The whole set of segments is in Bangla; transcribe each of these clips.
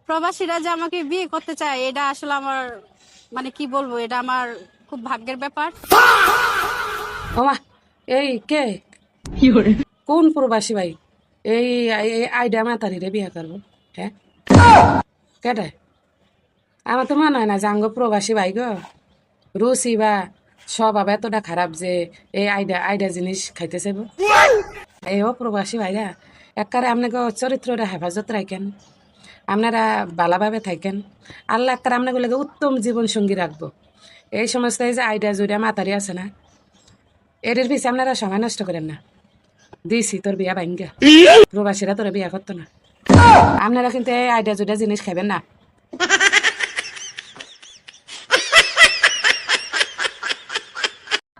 প্রবাসীরা যে আমাকে বিয়ে করতে চায় এটা আসলে আমার মানে কি বলবো, এটা আমার খুব ভাগ্যের ব্যাপার। ওমা, এই কে কোন প্রবাসী ভাই এই আইডিয়া মাতারিরে বিয়ে করবো? হ্যাঁ, কেটে আমার তো মনে হয় না জাঙ্গ প্রবাসী ভাই গো রুচি বা স্বভাব এতটা খারাপ যে এই আইডিয়া আইডিয়া জিনিস খাইতে চাইব। এই ও প্রবাসী ভাইরা একবারে আপনাকে চরিত্রটা হেফাজত রাখেন, আপনারা ভালোভাবে থাকেন, আল্লাহ একটা আপনাগুলোকে উত্তম জীবন সঙ্গী রাখবো। এই সমস্ত এই যে আইডিয়া জুড়ে মাতারি আছে না, এর পিছিয়ে আপনারা সময় নষ্ট করেন না। দিছি তোর বিয়া ভাঙ্গা, প্রবাসীরা তোর বিয়া করতো না। আপনারা কিন্তু এই আইডিয়া জুড়ে জিনিস খাবেন না।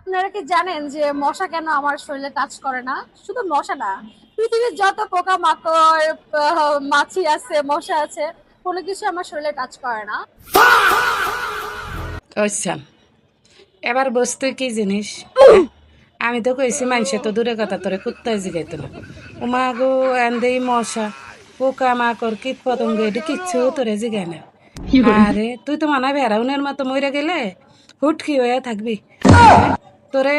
আপনারা কি জানেন যে মশা কেন আমার শরীরে টাচ করে না? শুধু মশা না, পৃথিবীর যত পোকা মাকড়, মাছি আছে, মশা আছে, কোনো কিছু আমার শরীরে টাচ করে না। আচ্ছা, এবার বস্তু কি জিনিস? আমি তো কইছি মানুষে তো দূরে কথা তোরে কুত্তায় জিগাইত না। উমা গো এন্দেই মশা পোকা মাকড় কীট পতঙ্গ এটি কিচ্ছু তোরে জিগায় না। আরে তুই তো মনে হয় ভেড়াউনের মতো মরে গেলে হুটকি হয়ে থাকবি। তোরে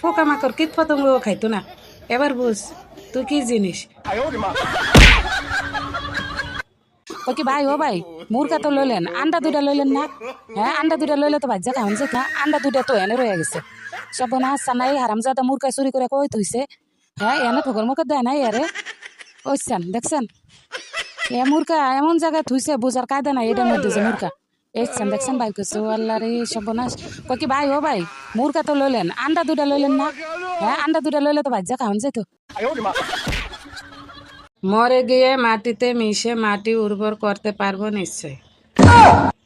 পোকা মাকড় কীট পতঙ্গ খাইতো না। এবার বুঝ তুই কি জিনিস। ও কি ভাই, ও ভাই মুরগা তো লইলেন, আন্ডা দুইটা লইলেন না? হ্যাঁ, আন্ডা দুইটা লইলে তো বাজ্যা খাওয়ান যেত না। আন্ডা দুইটা তো এনে রয়ে গেছে। সব না সানাই হারামজাদা মুরগা চুরি করে কই থইছে। হ্যাঁ, এনে ঠোকর মুখে দেয় নাই আরে। ওইসান দেখছেন এ মুরগা এমন জায়গায় থুইছে বোঝার কায়দা নাই এটার মধ্যে যে মুরগা। এইছেন দেখছেন ভাই কইছে ও আল্লাহ রে সর্বনাশ। কই কি ভাই, ও ভাই মুরগা তো লইলেন, আন্ডা দুইটা লইলেন না? হ্যাঁ, আন্ডা দুইটা লইলে তো বাজ্যা খাওয়ান যেত। মরে গিয়ে মাটিতে মিশে মাটি উর্বর করতে পারবো নিশ্চয়।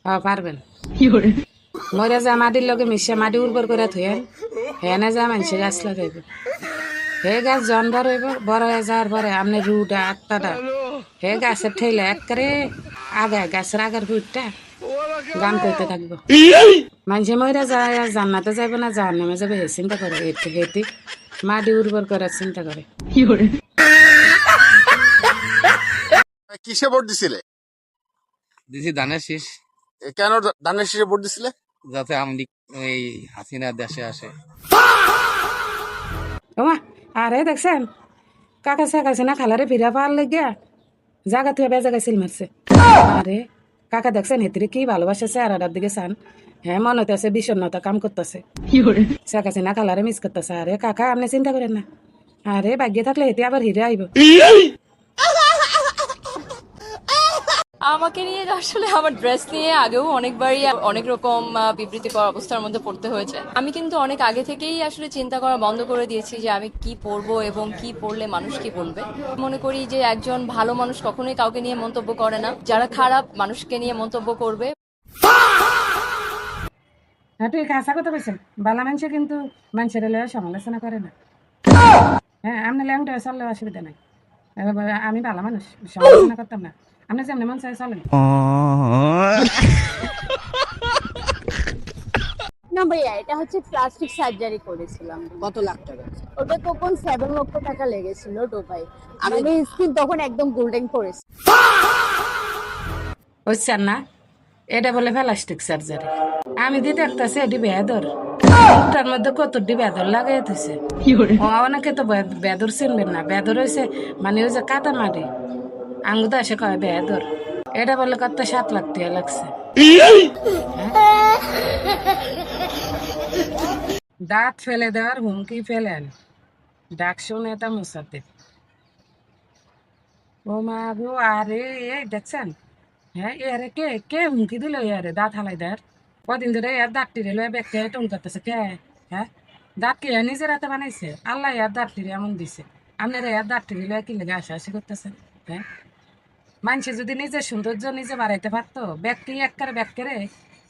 হ্যাঁ পারবেন। মরে যা মাটির লগে মিশে মাটি উর্বর করে থুয়েন, হেনে যা মানুষে গাছ লাগাইব। হে গাছ জন্ম হইব, বড় হয়ে যাওয়ার পরে আপনি রুটা আত্মাটা হে গাছের ঠেলে একবারে আগায় গাছের আগার ফুটটা গান করতে থাকবো। মানুষে মরে যায় জান্নাতে যাইব না জাহান্নামে যাবে হে চিন্তা করে, হেতি মাটি উর্বর করার চিন্তা করে। কিসে ভোট দিছিলে? দিছি ধানের শীষ, কেন ধানের শীষে ভোট দিছিলে? যাতে আমলি এই হাসিনা দেশে আসে। ওমা, আরে দেখছেন কাকা সাকাছে না খালারে ফিরা পাওয়ার লেগে জায়গা থেকে বেজাগা সিল মারছে। আরে কাকা দেখছেন হেতিরে কি ভালোবাসে চেহারাটার দিকে চান। হ্যাঁ, মনে হইতেছে বিষণ্ণতা কাম করতেছে, সাকাছে না খালারে মিস করতেছে। আরে কাকা আপনি চিন্তা করেন না, আরে ভাগ্যে থাকলে হেতি আবার হিরে আইব। আমাকে নিয়ে আসলে আমার ড্রেস নিয়ে আগেও অনেকবারই অনেক রকম বিবৃতিকর অবস্থার মধ্যে পড়তে হয়েছে। আমি কিন্তু অনেক আগে থেকেই আসলে চিন্তা করা বন্ধ করে দিয়েছি যে আমি কি পরবো এবং কি পরলে মানুষ কি বলবে। মনে করি যে একজন ভালো মানুষ কখনোই কাউকে নিয়ে মন্তব্য করে না, যারা খারাপ মানুষকে নিয়ে মন্তব্য করবে। হ্যাঁ, তুই কাঁচা কথা বলছেন, বালা মানুষে কিন্তু মানুষের লয়ে সমালোচনা করে না। হ্যাঁ, আপনি ল্যাংটা চললে অসুবিধা নাই, আমি ভালো মানুষ, সমালোচনা করতাম না। আপনি যেমন মন চাই চলেন। না ভাইয়া, এটা হচ্ছে প্লাস্টিক সার্জারি করেছিলাম। কত লাখ টাকা? ওটা তখন 7 লক্ষ টাকা লেগেছিল টোটাই। আমি স্কিন তখন একদম গোল্ডেন করেছি। বুঝছেন না, এটা বলে প্লাস্টিক সার্জারি। আমি দিতে একটাছে এটি বেদর, মুখটার মধ্যে কতটি বেদর লাগাই দিছে। অনেকে তো বেদর চিনবেন না, বেদর হয়েছে মানে ওই যে কাদা মাটি আঙ্গুতে এসে কয় বেদর। এটা বলে কত 7 লাখ টাকা লাগছে। দাঁত ফেলে দেওয়ার হুমকি ফেলেন ডাক শুনে এটা মুসাতে। ও মা গো, আরে এই দেখছেন, হ্যাঁ এরে কে কে হুমকি দিল এরে দাঁত হালাই দেয়ার? কদিন ধরে এর দাঁতটি রেলো ব্যাগকে টন করতেছে কে? হ্যাঁ, দাঁত কে নিজের হাতে বানাইছে? আল্লাহ এর দাঁতটি এমন দিছে, আপনারা এর দাঁতটি রেলো কি লেগে হাসাহাসি করতেছেন? হ্যাঁ, মানুষে যদি নিজের সৌন্দর্য নিজে বাড়াইতে পারতো, ব্যক্তি একবারে ব্যক্তিরে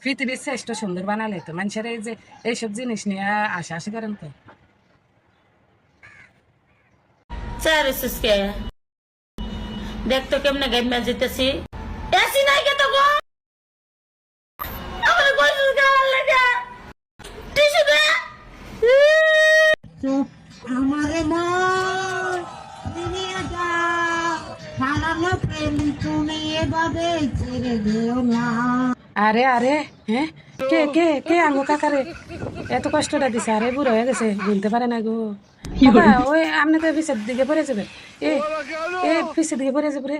পৃথিবীর শ্রেষ্ঠ সুন্দর বানালে তো মানুষের এই যে এইসব জিনিস নিয়ে হাসাহাসি করেন তো। দেখ তো কেমনে গাইমা যেতেছি, এসি নাই কে তো গো আমার কইছিস গাওয়ার লাগা টিস্যু দে আমারে মা দুনিয়া যা সালাম আরে আরে হ্যাঁ, কে কে কে আঙ্গো কাকারে এত কষ্টটা দিছে? আরে বুড়ো হয়ে গেছে, বলতে পারে না গো। বাবা, ওই আপনি তো পিছের দিকে পড়ে যাবে, এ এ পিছের দিকে পড়ে যাবে রে।